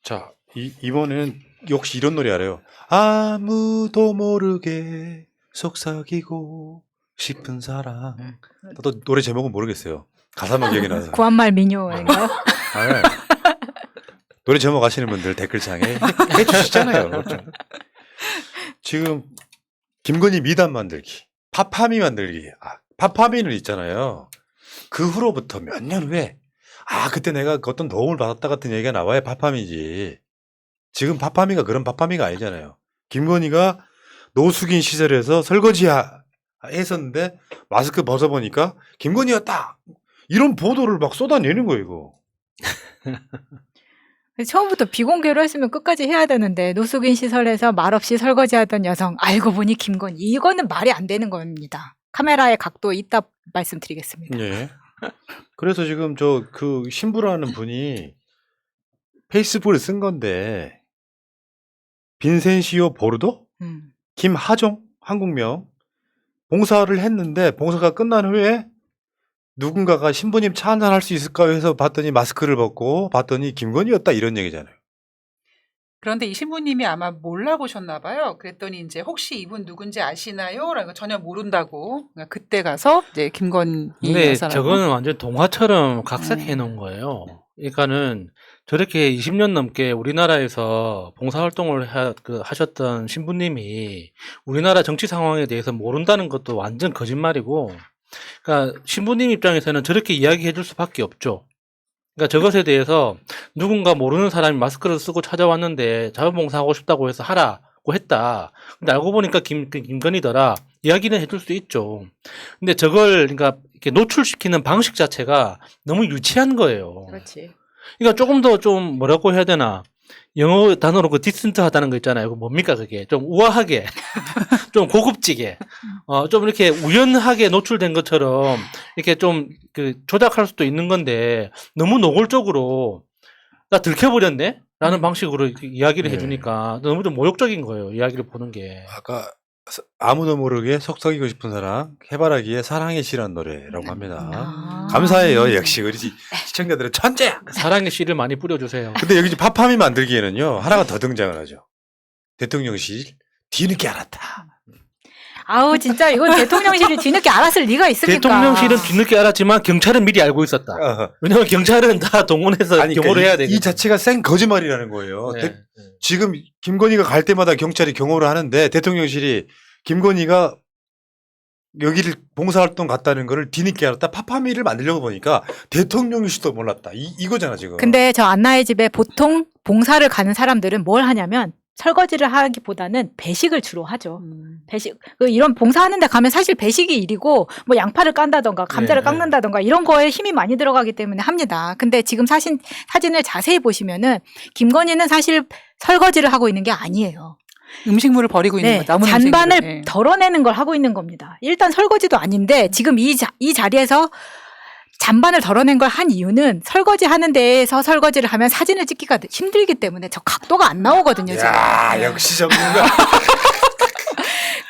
자, 이번에는 역시 이런 노래 알아요. 아무도 모르게 속삭이고 싶은 사랑. 나도 노래 제목은 모르겠어요. 가사만 기억이 나서. 구한말 민요인가요? 아, 네. 노래 제목 아시는 분들 댓글창에 해주시잖아요. 그렇죠. 지금 김건희 미담 만들기, 파파미 만들기. 파파미는 있잖아요. 그 후로부터 몇 년 후에 그때 내가 어떤 도움을 받았다 같은 얘기가 나와야 파파미지. 지금 파파미가 그런 파파미가 아니잖아요. 김건희가 노숙인 시설에서 설거지 했었는데 마스크 벗어보니까 김건희였다. 이런 보도를 막 쏟아내는 거예요, 이거. 처음부터 비공개로 했으면 끝까지 해야 되는데 노숙인 시설에서 말없이 설거지하던 여성 알고 보니 김건희. 이거는 말이 안 되는 겁니다. 카메라의 각도 이따 말씀드리겠습니다. 예. 그래서 지금 그 신부라는 분이 페이스북을 쓴 건데 빈센시오 보르도, 김하종 한국명 봉사를 했는데 봉사가 끝난 후에 누군가가 신부님 차 한잔 할 수 있을까요? 해서 봤더니 마스크를 벗고 봤더니 김건희였다 이런 얘기잖아요. 그런데 이 신부님이 아마 몰라보셨나 봐요. 그랬더니 이제 혹시 이분 누군지 아시나요? 라고 전혀 모른다고. 그러니까 그때 가서 이제 김건희 근데 여사라고. 저거는 완전 동화처럼 각색해 놓은 거예요. 그러니까는 저렇게 20년 넘게 우리나라에서 봉사활동을 하셨던 신부님이 우리나라 정치 상황에 대해서 모른다는 것도 완전 거짓말이고, 그러니까 신부님 입장에서는 저렇게 이야기해 줄 수밖에 없죠. 그러니까 저것에 대해서 누군가 모르는 사람이 마스크를 쓰고 찾아왔는데 자원봉사하고 싶다고 해서 하라고 했다. 근데 알고 보니까 김건희더라. 이야기는 해줄 수 있죠. 근데 저걸 그러니까 이렇게 노출시키는 방식 자체가 너무 유치한 거예요. 그렇지. 그러니까 조금 더 좀 뭐라고 해야 되나. 영어 단어로 그 디센트하다는 거 있잖아요. 그 뭡니까 그게? 좀 우아하게, 좀 고급지게, 좀 이렇게 우연하게 노출된 것처럼 이렇게 좀 그 조작할 수도 있는 건데 너무 노골적으로 나 들켜버렸네? 라는 방식으로 이렇게 이야기를 네. 해주니까 너무 좀 모욕적인 거예요. 이야기를 보는 게. 아까 아무도 모르게 속삭이고 싶은 사랑, 해바라기의 사랑의 시란 노래라고 합니다. 감사해요. 역시 우리 시청자들은 천재야. 사랑의 씨를 많이 뿌려주세요. 근데 여기 파파미 만들기에는요 하나가 더 등장을 하죠. 대통령실 뒤늦게 알았다. 아우 진짜 이건 대통령실이 뒤늦게 알았을 리가 있습니까? 대통령실은 뒤늦게 알았지만 경찰은 미리 알고 있었다. 왜냐면 경찰은 다 동원해서 경호를 해야 되거든요. 이 자체가 생 거짓말이라는 거예요. 네. 지금 김건희가 갈 때마다 경찰이 경호를 하는데 대통령실이 김건희가 여기를 봉사활동 갔다는 거를 뒤늦게 알았다. 파파미를 만들려고 보니까 대통령실도 몰랐다. 이거잖아 지금. 근데 저 안나의 집에 보통 봉사를 가는 사람들은 뭘 하냐면 설거지를 하기보다는 배식을 주로 하죠. 배식 이런 봉사하는 데 가면 사실 배식이 일이고 뭐 양파를 깐다던가 감자를 네. 깎는다던가 이런 거에 힘이 많이 들어가기 때문에 합니다. 근데 지금 사진을 자세히 보시면은 김건희는 사실 설거지를 하고 있는 게 아니에요. 음식물을 버리고 있는 거죠. 남은 잔반을 음식물을. 네. 덜어내는 걸 하고 있는 겁니다. 일단 설거지도 아닌데 지금 이 자리에서 잔반을 덜어낸 걸 한 이유는 설거지 하는 데에서 설거지를 하면 사진을 찍기가 힘들기 때문에 저 각도가 안 나오거든요. 지금. 야 역시 전문가.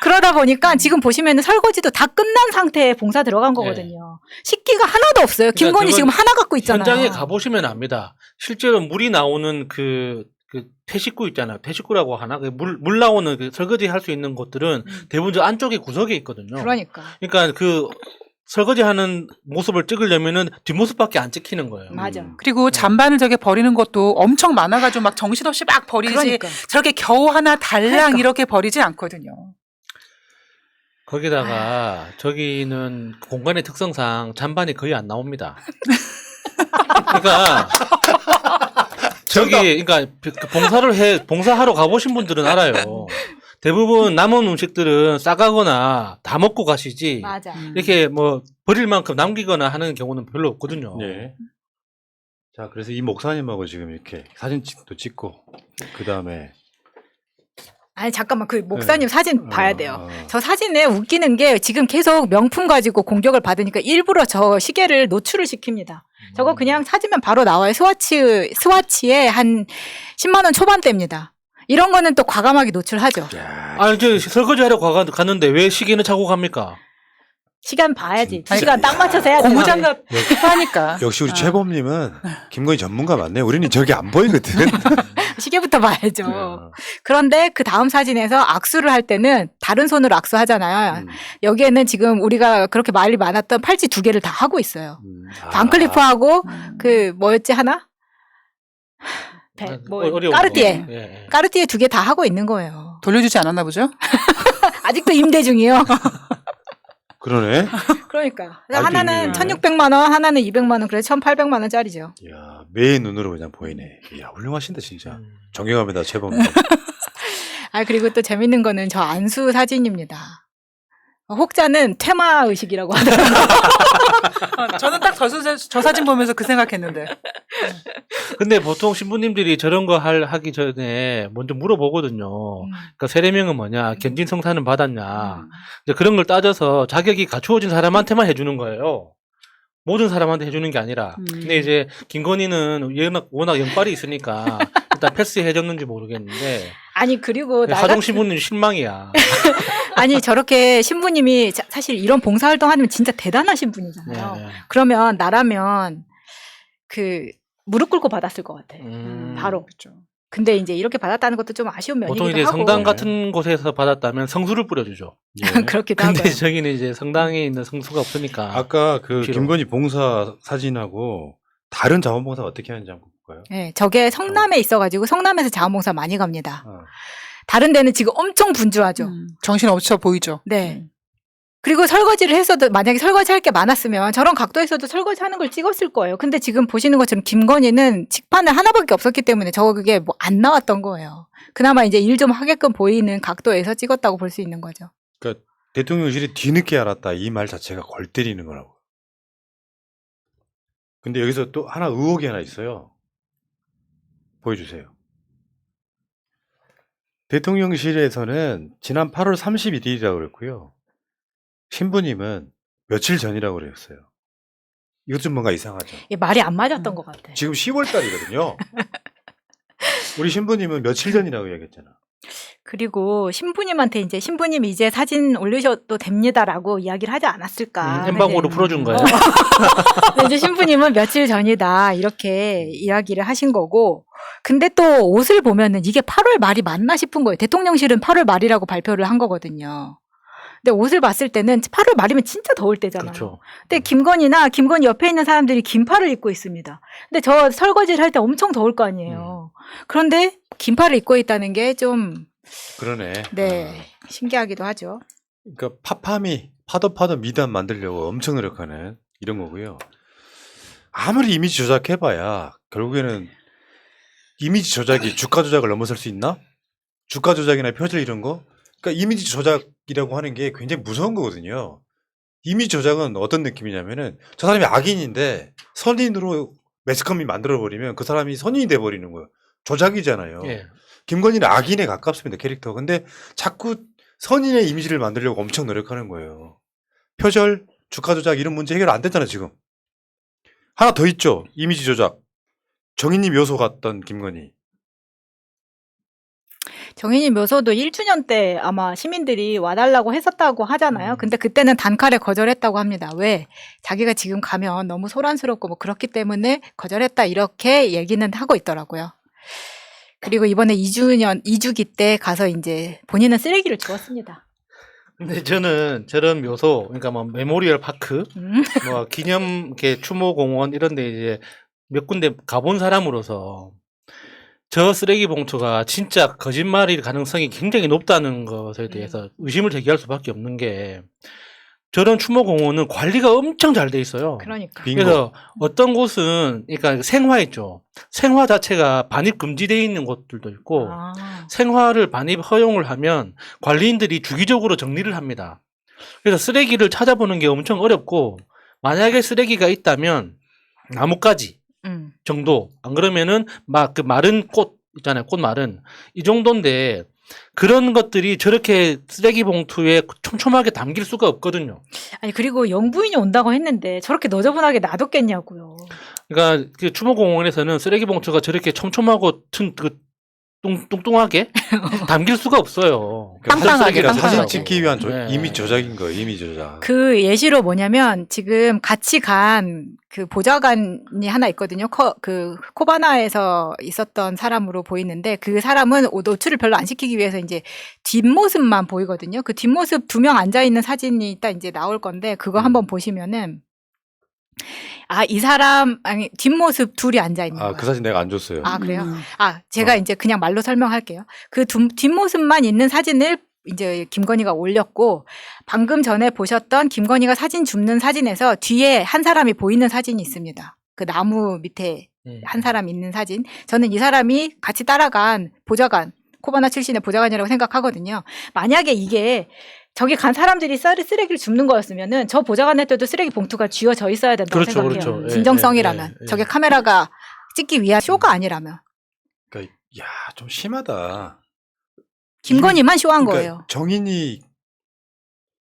그러다 보니까 지금 보시면 설거지도 다 끝난 상태에 봉사 들어간 거거든요. 식기가 하나도 없어요. 그러니까 김건희 지금 하나 갖고 있잖아요. 현장에 가보시면 압니다. 실제로 물이 나오는 그 폐식구 있잖아요. 폐식구라고 하나? 물 나오는 그 설거지 할 수 있는 곳들은 대부분 저 안쪽에 구석에 있거든요. 그러니까 그 설거지 하는 모습을 찍으려면은 뒷모습밖에 안 찍히는 거예요. 맞아. 그리고 잔반을 저게 버리는 것도 엄청 많아가지고 막 정신없이 막 버리지. 그러니까. 저렇게 겨우 하나 달랑 그러니까. 이렇게 버리지 않거든요. 거기다가 저기는 공간의 특성상 잔반이 거의 안 나옵니다. 그러니까 그러니까 봉사하러 가보신 분들은 알아요. 대부분 남은 음식들은 싸가거나 다 먹고 가시지. 맞아. 이렇게 뭐 버릴 만큼 남기거나 하는 경우는 별로 없거든요. 네. 자 그래서 이 목사님하고 지금 이렇게 사진도 찍고 그 다음에 아니 잠깐만 그 목사님 사진 봐야 돼요. 어. 저 사진에 웃기는 게 지금 계속 명품 가지고 공격을 받으니까 일부러 저 시계를 노출을 시킵니다. 저거 그냥 찾으면 바로 나와요. 스와치에 한 10만 원 초반대입니다. 이런 거는 또 과감하게 노출하죠. 야, 아니 저 설거지 하러 갔는데 왜 시계는 차고 갑니까? 시간 봐야지. 진짜. 시간 딱 맞춰서 해야지. 고무장갑 하니까. 역시 우리 아. 최범님은 김건희 전문가 맞네. 우리는 저게 안 보이거든. 시계부터 봐야죠. 어. 그런데 그 다음 사진에서 악수를 할 때는 다른 손으로 악수하잖아요. 음, 여기에는 지금 우리가 그렇게 말이 많았던 팔찌 2개를 다 하고 있어요. 아. 반클리프하고 음. 그 뭐였지 하나? 어려운 까르띠에. 거. 예, 예. 까르띠에 2개 다 하고 있는 거예요. 돌려주지 않았나 보죠? 아직도 임대 중이요. 그러네. 그러니까 알고 하나는 있네요. 1,600만 원, 하나는 200만 원, 그래서 1,800만 원짜리죠. 이야, 매의 눈으로 그냥 보이네. 이야, 훌륭하신다 진짜. 음. 존경합니다, 최범님. 아 그리고 또 재밌는 거는 저 안수 사진입니다. 혹자는 퇴마 의식이라고 하더라고요. 저는 딱 저 사진 보면서 그 생각했는데. 근데 보통 신부님들이 저런 거 하기 전에 먼저 물어보거든요. 그러니까 세례명은 뭐냐, 견진 성사는 받았냐. 이제 그런 걸 따져서 자격이 갖추어진 사람한테만 해주는 거예요. 모든 사람한테 해주는 게 아니라. 근데 이제 김건희는 워낙 연빨이 있으니까 일단 패스해줬는지 모르겠는데. 아니 그리고 하정 신부님 실망이야. 아니 저렇게 신부님이 사실 이런 봉사활동 하면 진짜 대단하신 분이잖아요. 네. 그러면 나라면 그 무릎 꿇고 받았을 것 같아. 바로. 그렇죠. 근데 이제 이렇게 받았다는 것도 좀 아쉬운 면이기도 보통 이제 하고. 성당 같은 곳에서 받았다면 성수를 뿌려주죠. 예. 그렇기도 근데 하고요. 저기는 이제 성당에 있는 성수가 없으니까. 아까 그 필요. 김건희 봉사 사진하고 다른 자원봉사 어떻게 하는지 한번 볼까요? 네, 저게 성남에 있어가지고 성남에서 자원봉사 많이 갑니다. 어. 다른 데는 지금 엄청 분주하죠. 정신 없어 보이죠. 네. 그리고 설거지를 했어도 만약에 설거지 할 게 많았으면 저런 각도에서도 설거지 하는 걸 찍었을 거예요. 근데 지금 보시는 것처럼 김건희는 직판을 하나밖에 없었기 때문에 그게 뭐 안 나왔던 거예요. 그나마 이제 일 좀 하게끔 보이는 각도에서 찍었다고 볼 수 있는 거죠. 그러니까 대통령실이 뒤늦게 알았다 이 말 자체가 골 때리는 거라고. 근데 여기서 또 하나 의혹이 하나 있어요. 보여주세요. 대통령실에서는 지난 8월 31일이라고 그랬고요. 신부님은 며칠 전이라고 그랬어요. 이것 좀 뭔가 이상하죠. 이게 말이 안 맞았던 것 같아. 지금 10월 달이거든요. 우리 신부님은 며칠 전이라고 얘기했잖아. 그리고 신부님한테 이제 신부님 이제 사진 올리셔도 됩니다라고 이야기를 하지 않았을까. 엠방으로 풀어준 거예요. 근데 이제 신부님은 며칠 전이다 이렇게 이야기를 하신 거고. 근데 또 옷을 보면은 이게 8월 말이 맞나 싶은 거예요. 대통령실은 8월 말이라고 발표를 한 거거든요. 근데 옷을 봤을 때는 8월 말이면 진짜 더울 때잖아요. 그렇죠. 근데 김건희 옆에 있는 사람들이 긴팔을 입고 있습니다. 근데 저 설거지를 할 때 엄청 더울 거 아니에요. 그런데 긴팔을 입고 있다는 게 좀 그러네. 네, 신기하기도 하죠. 그러니까 파팜이 파도 미담 만들려고 엄청 노력하는 이런 거고요. 아무리 이미지 조작해봐야 결국에는 이미지 조작이 주가 조작을 넘어설 수 있나? 주가 조작이나 표절 이런 거? 그러니까 이미지 조작이라고 하는 게 굉장히 무서운 거거든요. 이미지 조작은 어떤 느낌이냐면은 저 사람이 악인인데 선인으로 매스컴이 만들어버리면 그 사람이 선인이 돼버리는 거예요. 조작이잖아요. 예. 김건희는 악인에 가깝습니다, 캐릭터. 근데 자꾸 선인의 이미지를 만들려고 엄청 노력하는 거예요. 표절, 주가 조작 이런 문제 해결 안 됐잖아요, 지금. 하나 더 있죠. 이미지 조작. 정인님 묘소 같던 김건희. 정인이 묘소도 1주년 때 아마 시민들이 와달라고 했었다고 하잖아요. 근데 그때는 단칼에 거절했다고 합니다. 왜? 자기가 지금 가면 너무 소란스럽고 뭐 그렇기 때문에 거절했다 이렇게 얘기는 하고 있더라고요. 그리고 이번에 2주기 때 가서 이제 본인은 쓰레기를 주웠습니다. 근데 저는 저런 묘소, 그러니까 뭐 메모리얼 파크, 뭐 기념 이렇게 추모공원 이런 데 이제 몇 군데 가본 사람으로서 저 쓰레기 봉투가 진짜 거짓말일 가능성이 굉장히 높다는 것에 대해서 의심을 제기할 수밖에 없는 게 저런 추모공원은 관리가 엄청 잘 돼 있어요. 그러니까. 빙고. 그래서 어떤 곳은 그러니까 생화 있죠. 생화 자체가 반입 금지되어 있는 곳들도 있고 아, 생화를 반입 허용을 하면 관리인들이 주기적으로 정리를 합니다. 그래서 쓰레기를 찾아보는 게 엄청 어렵고 만약에 쓰레기가 있다면 나뭇가지 정도 안 그러면은 막 그 마른 꽃 있잖아요. 꽃 마른 이 정도인데 그런 것들이 저렇게 쓰레기 봉투에 촘촘하게 담길 수가 없거든요. 아니 그리고 영부인이 온다고 했는데 저렇게 너저분하게 놔뒀겠냐고요. 그러니까 그 추모공원에서는 쓰레기 봉투가 저렇게 촘촘하고 뚱뚱하게 담길 수가 없어요. 빵빵하게, 사진 빵빵하게. 찍기 위한 네. 이미지 조작인 거예요. 이미지 조작. 그 예시로 뭐냐면 지금 같이 간 그 보좌관이 하나 있거든요. 그 코바나에서 있었던 사람으로 보이는데 그 사람은 노출을 별로 안 시키기 위해서 이제 뒷모습만 보이거든요. 그 뒷모습 2명 앉아 있는 사진이 딱 이제 나올 건데 그거 한번 보시면은 이 사람 아니 뒷모습 둘이 앉아 있는 거예요. 그 사진 내가 안 줬어요. 그래요? 제가 이제 그냥 말로 설명할게요. 그 뒷모습만 있는 사진을 이제 김건희가 올렸고 방금 전에 보셨던 김건희가 사진 줍는 사진에서 뒤에 한 사람이 보이는 사진이 있습니다. 그 나무 밑에 한 사람 있는 사진. 저는 이 사람이 같이 따라간 보좌관, 코바나 출신의 보좌관이라고 생각하거든요. 만약에 이게 저기 간 사람들이 쓰레기를 줍는 거였으면은 저 보좌관한테도 쓰레기 봉투가 쥐어져 있어야 된다고 그렇죠, 생각해요. 그렇죠. 예, 진정성이라면. 예. 저게 카메라가 찍기 위한 쇼가 아니라면. 그러니까 좀 심하다. 김건희만 쇼한 그러니까 거예요. 정인이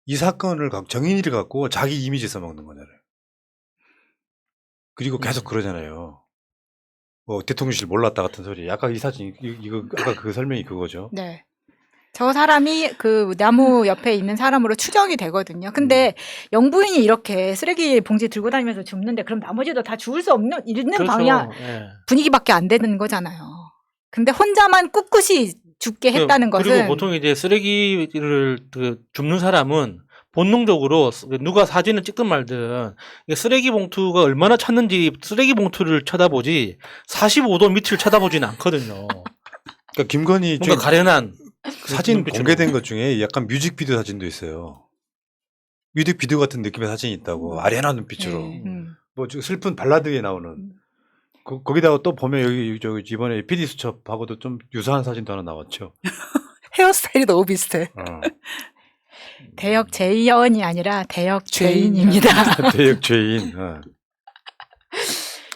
이 사건을 정인이를 갖고 자기 이미지 써먹는 거잖아요. 그리고 계속 그러잖아요. 뭐 대통령실 몰랐다 같은 소리. 아까 이 사진 이거 아까 그 설명이 그거죠. 네. 저 사람이 그 나무 옆에 있는 사람으로 추정이 되거든요. 근데 영부인이 이렇게 쓰레기 봉지 들고 다니면서 줍는데 그럼 나머지도 다 주울 수 있는 그렇죠. 방향 예. 분위기밖에 안 되는 거잖아요. 근데 혼자만 꿋꿋이 죽게 했다는 것은 그리고 보통 이제 쓰레기를 줍는 사람은 본능적으로 누가 사진을 찍든 말든 이게 쓰레기 봉투가 얼마나 찼는지 쓰레기 봉투를 쳐다보지 45도 밑을 쳐다보지는 않거든요. 그러니까 김건희 뭔가 가련한 사진 눈빛으로. 공개된 것 중에 약간 뮤직비디오 사진도 있어요. 뮤직비디오 같은 느낌의 사진이 있다고 아련한 눈빛으로 네. 뭐 슬픈 발라드에 나오는 거기다가 또 보면 여기 저기 이번에 PD 수첩하고도 좀 유사한 사진도 하나 나왔죠. 헤어스타일이 너무 비슷해. 대역 제이언이 아니라 대역 죄인입니다. 대역 죄인.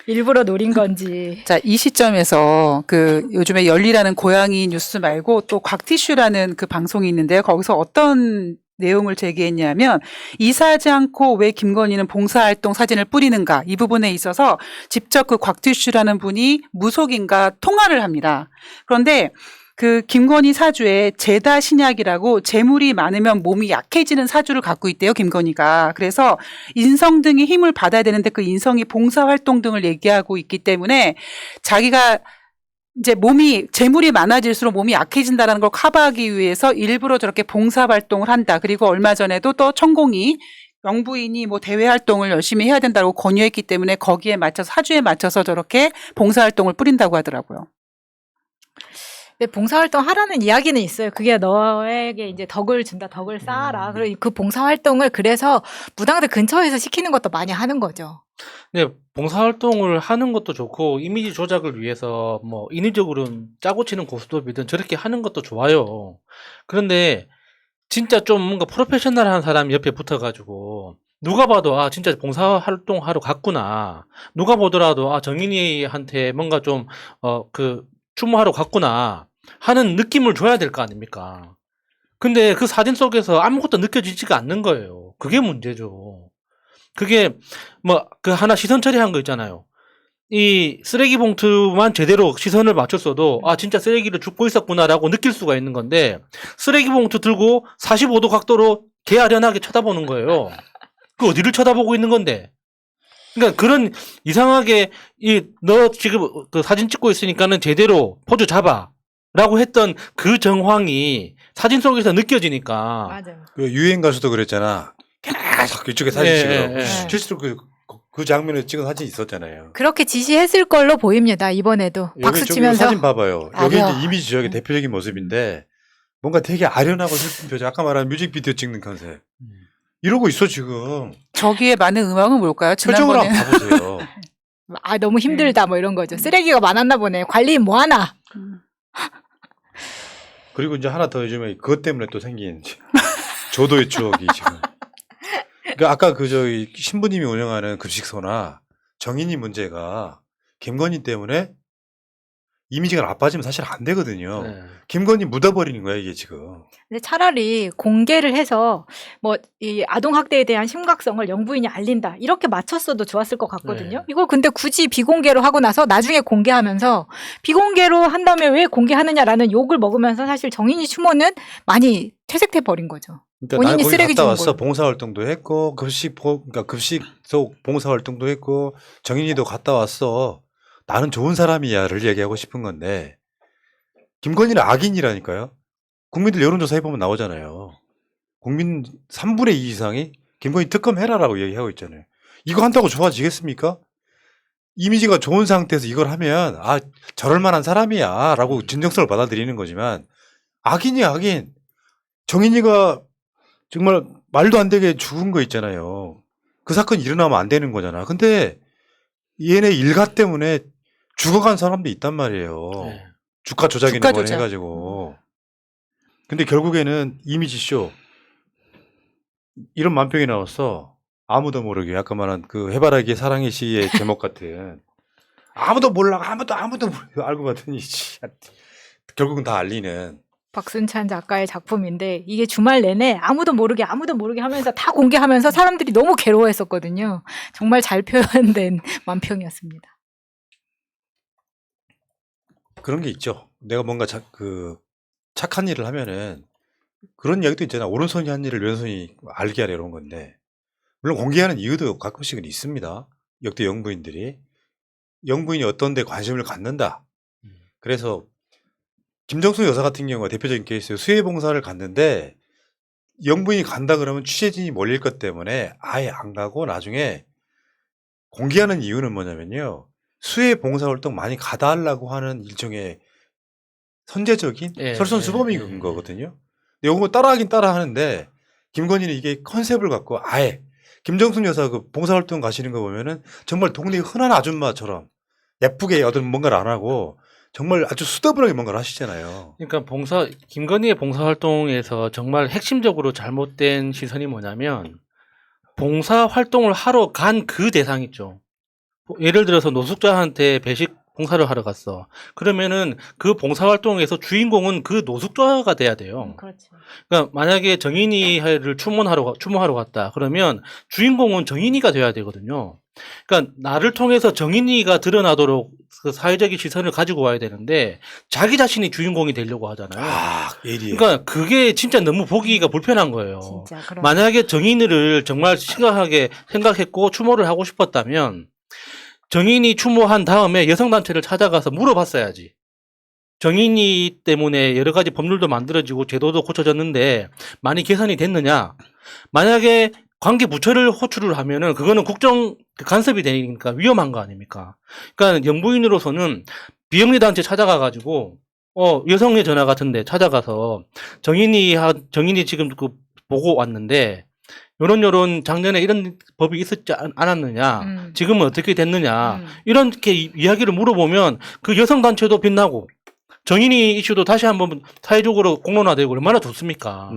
일부러 노린 건지. 자, 이 시점에서 그 요즘에 열리라는 고양이 뉴스 말고 또 곽티슈라는 그 방송이 있는데요. 거기서 어떤 내용을 제기했냐면 이사하지 않고 왜 김건희는 봉사활동 사진을 뿌리는가 이 부분에 있어서 직접 그 곽티슈라는 분이 무속인과 통화를 합니다. 그런데 그 김건희 사주에 제다 신약이라고 재물이 많으면 몸이 약해지는 사주를 갖고 있대요, 김건희가. 그래서 인성 등의 힘을 받아야 되는데 그 인성이 봉사활동 등을 얘기하고 있기 때문에 자기가 이제 재물이 많아질수록 몸이 약해진다는 걸 커버하기 위해서 일부러 저렇게 봉사활동을 한다. 그리고 얼마 전에도 또 천공이 영부인이 뭐 대외 활동을 열심히 해야 된다고 권유했기 때문에 거기에 맞춰서 사주에 맞춰서 저렇게 봉사활동을 뿌린다고 하더라고요. 근데 봉사활동 하라는 이야기는 있어요. 그게 너에게 이제 덕을 준다, 덕을 쌓아라. 그리고 그 봉사활동을 그래서 무당들 근처에서 시키는 것도 많이 하는 거죠. 네, 봉사활동을 하는 것도 좋고 이미지 조작을 위해서 뭐 인위적으로는 짜고 치는 고스톱이든 저렇게 하는 것도 좋아요. 그런데 진짜 좀 뭔가 프로페셔널한 사람이 옆에 붙어가지고 누가 봐도 진짜 봉사활동 하러 갔구나. 누가 보더라도 정인이한테 뭔가 좀 추모하러 갔구나 하는 느낌을 줘야 될 거 아닙니까? 근데 그 사진 속에서 아무것도 느껴지지가 않는 거예요. 그게 문제죠. 그게 그 하나 시선 처리한 거 있잖아요. 이 쓰레기 봉투만 제대로 시선을 맞췄어도 진짜 쓰레기를 줍고 있었구나라고 느낄 수가 있는 건데 쓰레기 봉투 들고 45도 각도로 개아련하게 쳐다보는 거예요. 그 어디를 쳐다보고 있는 건데? 그러니까 그런 이상하게 너 지금 그 사진 찍고 있으니까는 제대로 포즈 잡아라고 했던 그 정황이 사진 속에서 느껴지니까. 맞아요. 그 유행 가수도 그랬잖아. 계속 이쪽에 사진 예, 찍으라고. 예. 실제로 그 장면에 찍은 사진이 있었잖아요. 그렇게 지시했을 걸로 보입니다. 이번에도 박수 여기 치면서. 사진 봐봐요. 여기 아려. 이제 이미지 저기 대표적인 모습인데 뭔가 되게 아련하고 슬픈 표정. 아까 말한 뮤직비디오 찍는 컨셉. 이러고 있어 지금. 저기에 맞는 음악은 뭘까요? 표정을 지난번에 한번 봐보세요. 너무 힘들다 뭐 이런 거죠. 쓰레기가 많았나 보네. 관리 뭐 하나. 그리고 이제 하나 더 요즘에 그것 때문에 또 생긴 조도의 추억이 지금. 그러니까 아까 저희 신부님이 운영하는 급식소나 정인이 문제가 김건희 때문에 이미지가 나빠지면 사실 안 되거든요. 네. 김건희 묻어버리는 거야 이게 지금. 근데 차라리 공개를 해서 뭐 이 아동학대에 대한 심각성을 영부인이 알린다 이렇게 맞췄어도 좋았을 것 같거든요. 네. 이걸 근데 굳이 비공개로 하고 나서 나중에 공개하면서 비공개로 한 다음에 왜 공개하느냐라는 욕을 먹으면서 사실 정인이 추모는 많이 퇴색돼 버린 거죠. 그러니까 본인이 나는 거기 쓰레기 갔다 주는 왔어. 걸로. 봉사활동도 했고 그러니까 급식 봉사활동도 했고 정인이도 갔다 왔어. 나는 좋은 사람이야를 얘기하고 싶은 건데 김건희는 악인이라니까요. 국민들 여론조사 해보면 나오잖아요. 국민 3분의 2 이상이 김건희 특검해라라고 얘기하고 있잖아요. 이거 한다고 좋아지겠습니까? 이미지가 좋은 상태에서 이걸 하면 아 저럴 만한 사람이야 라고 진정성을 받아들이는 거지만 악인이야 악인. 정인이가 정말 말도 안 되게 죽은 거 있잖아요. 그 사건이 일어나면 안 되는 거잖아. 근데 얘네 일가 때문에 죽어간 사람도 있단 말이에요. 네. 주가 조작이나 주가 뭐 조작. 해가지고. 근데 결국에는 이미지쇼 이런 만평이 나왔어. 아무도 모르게 아까 말한 그 해바라기 사랑의 시의 제목 같은 아무도 몰라 아무도 몰라 알고 봤더니 결국은 다 알리는. 박순찬 작가의 작품인데 이게 주말 내내 아무도 모르게 하면서 다 공개하면서 사람들이 너무 괴로워했었거든요. 정말 잘 표현된 만평이었습니다. 그런 게 있죠. 내가 뭔가 착한 일을 하면은 그런 이야기도 있잖아. 오른손이 한 일을 왼손이 알게 하려 이런 건데 물론 공개하는 이유도 가끔씩은 있습니다. 역대 영부인들이 영부인이 어떤 데 관심을 갖는다. 그래서 김정숙 여사 같은 경우가 대표적인 케이스예요. 수해봉사를 갔는데 영부인이 간다 그러면 취재진이 몰릴 것 때문에 아예 안 가고 나중에 공개하는 이유는 뭐냐면요. 수해봉사활동 많이 가달라고 하는 일종의 선제적인 예, 설선수범인 예. 거거든요. 근데 이거 따라하긴 따라하는데 김건희는 이게 컨셉을 갖고 아예 김정숙 여사 그 봉사활동 가시는 거 보면은 정말 동네 흔한 아줌마처럼 예쁘게 어떤 뭔가를 안 하고 정말 아주 수더분하게 뭔가를 하시잖아요. 그러니까 김건희의 봉사활동에서 정말 핵심적으로 잘못된 시선이 뭐냐면 봉사활동을 하러 간 그 대상 있죠. 예를 들어서 노숙자한테 배식 봉사를 하러 갔어. 그러면은 그 봉사활동에서 주인공은 그 노숙자가 돼야 돼요. 그렇죠. 그러니까 만약에 정인이를 추모하러 갔다. 그러면 주인공은 정인이가 돼야 되거든요. 그러니까 나를 통해서 정인이가 드러나도록 그 사회적인 시선을 가지고 와야 되는데 자기 자신이 주인공이 되려고 하잖아요. 아, 예리해. 그러니까 그게 진짜 너무 보기가 불편한 거예요. 진짜 그런. 만약에 정인이를 정말 심각하게 생각했고 추모를 하고 싶었다면 정인이 추모한 다음에 여성단체를 찾아가서 물어봤어야지. 정인이 때문에 여러 가지 법률도 만들어지고 제도도 고쳐졌는데 많이 개선이 됐느냐? 만약에 관계 부처를 호출을 하면은 그거는 국정 간섭이 되니까 위험한 거 아닙니까? 그러니까 영부인으로서는 비영리 단체 찾아가가지고 여성의 전화 같은데 찾아가서 정인이 지금 그 보고 왔는데 요런 작년에 이런 법이 있었지 않았느냐? 지금은 어떻게 됐느냐? 이렇게 이야기를 물어보면 그 여성 단체도 빛나고 정인이 이슈도 다시 한번 사회적으로 공론화되고 얼마나 좋습니까?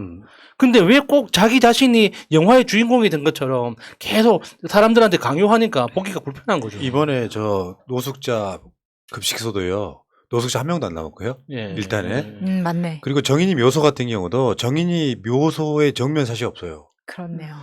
근데 왜 꼭 자기 자신이 영화의 주인공이 된 것처럼 계속 사람들한테 강요하니까 보기가 불편한 거죠. 이번에 저 노숙자 급식소도요. 노숙자 한 명도 안 남았고요. 예. 일단은. 맞네. 그리고 정인이 묘소 같은 경우도 정인이 묘소에 정면 샷이 없어요. 그렇네요.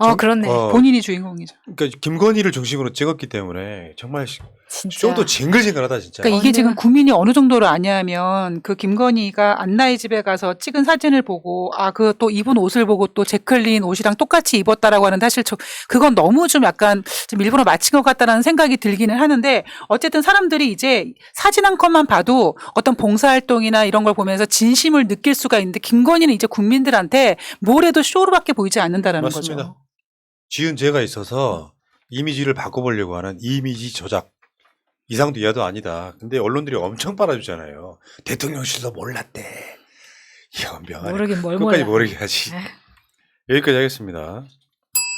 정- 그렇네. 본인이 주인공이죠. 그러니까 김건희를 중심으로 찍었기 때문에 정말 진짜. 쇼도 징글징글하다 진짜. 그러니까 이게 언제나- 지금 국민이 어느 정도로 아냐면 그 김건희가 안나의 집에 가서 찍은 사진을 보고 그 또 입은 옷을 보고 또 제클린 옷이랑 똑같이 입었다라고 하는데 사실 그건 너무 좀 약간 좀 일부러 맞힌 것 같다라는 생각이 들기는 하는데 어쨌든 사람들이 이제 사진 한 컷만 봐도 어떤 봉사활동이나 이런 걸 보면서 진심을 느낄 수가 있는데 김건희는 이제 국민들한테 뭘 해도 쇼로밖에 보이지 않는다라는 맞습니다. 거죠. 지은 죄가 있어서 이미지를 바꿔보려고 하는 이미지 조작. 이상도 이하도 아니다. 근데 언론들이 엄청 빨아주잖아요. 대통령실도 몰랐대. 이건 명하네. 모르긴 뭘 끝까지 몰라. 모르게 하지. 여기까지 하겠습니다.